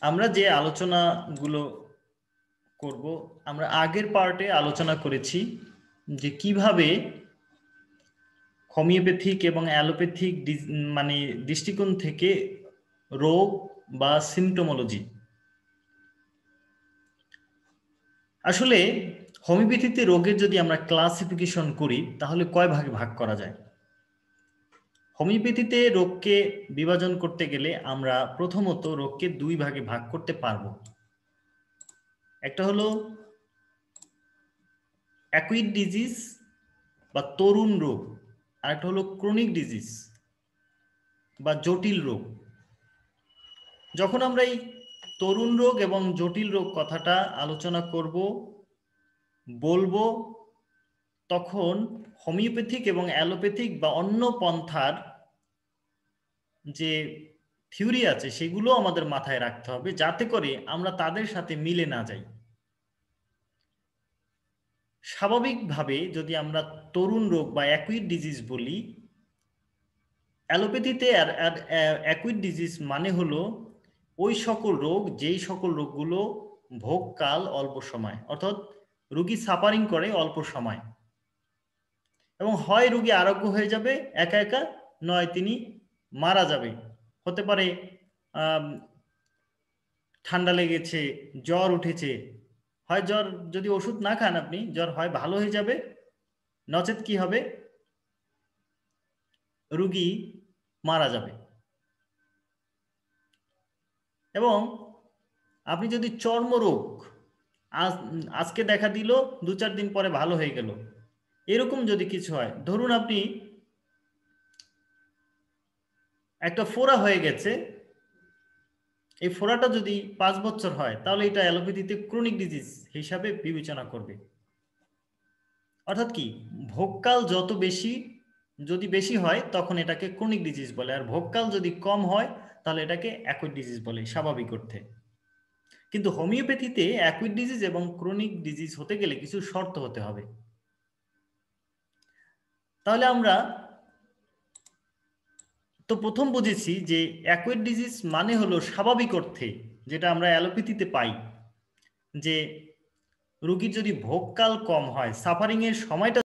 আমরা যে আলোচনাগুলো করব, আমরা আগের পার্টে আলোচনা করেছি যে কিভাবে হোমিওপ্যাথিক এবং অ্যালোপ্যাথিক মানে দৃষ্টিকোণ থেকে রোগ বা সিমটোমোলজি। আসলে হোমিওপ্যাথিতে রোগের যদি আমরা ক্লাসিফিকেশন করি তাহলে কয় ভাগে ভাগ করা যায়? হোমিওপ্যাথিতে রোগকে বিভাজন করতে গেলে আমরা প্রথমত রোগকে দুই ভাগে ভাগ করতে পারবো। একটা হলো অ্যাকুইট ডিজিজ বা তরুণ রোগ, আর একটা হলো ক্রনিক ডিজিজ বা জটিল রোগ। যখন আমরা এই তরুণ রোগ এবং জটিল রোগ কথাটা আলোচনা করব বলবো, তখন হোমিওপ্যাথিক এবং অ্যালোপ্যাথিক বা অন্য পন্থার যে থিওরি আছে সেগুলো আমাদের মাথায় রাখতে হবে, যাতে করে আমরা তাদের সাথে মিলে না যাই। স্বাভাবিকভাবে যদি আমরা তরুণ রোগ বা অ্যাকুইট ডিজিজ বলি, অ্যালোপ্যাথিতে অ্যাকুইট ডিজিজ মানে হলো ওই সকল রোগ যেই সকল রোগগুলো ভোগকাল অল্প সময়, অর্থাৎ রোগী সাফারিং করে অল্প সময়, এবং হয় রোগী আরোগ্য হয়ে যাবে একা একা, নয় তিনি মারা যাবে। হতে পারে ঠান্ডা লেগেছে, জ্বর উঠেছে, হয় জ্বর যদি ওষুধ না খান আপনি, জ্বর হয় ভালো হয়ে যাবে, নচেত কি হবে, রোগী মারা যাবে। এবং আপনি যদি চর্মরোগ আজকে দেখা দিল, 2-4 দিন পরে ভালো হয়ে গেল, এরকম যদি কিছু হয়, ধরুন আপনি একটা ফোড়া হয়ে গেছে, এই ফোড়াটা যদি 5 বছর হয় তাহলে এটা অ্যালোপ্যাথিতে ক্রনিক ডিজিজ হিসাবে বিবেচনা করবে। অর্থাৎ কি, ভোগকাল যত বেশি, যদি বেশি হয় তখন এটাকে ক্রনিক ডিজিজ বলে, আর ভোগকাল যদি কম হয় তাহলে এটাকে অ্যাকুইট ডিজিজ বলে স্বাভাবিক অর্থে। কিন্তু হোমিওপ্যাথিতে অ্যাকুইট ডিজিজ এবং ক্রনিক ডিজিজ হতে গেলে কিছু শর্ত হতে হবে। তাহলে আমরা তো প্রথম বুঝেছি যে অ্যাকুইট ডিজিজ মানে হলো স্বাভাবিক অর্থে যেটা আমরা অ্যালোপ্যাথিতে পাই, যে রোগীর যদি ভোগকাল কম হয়, সাফারিং এর সময়টা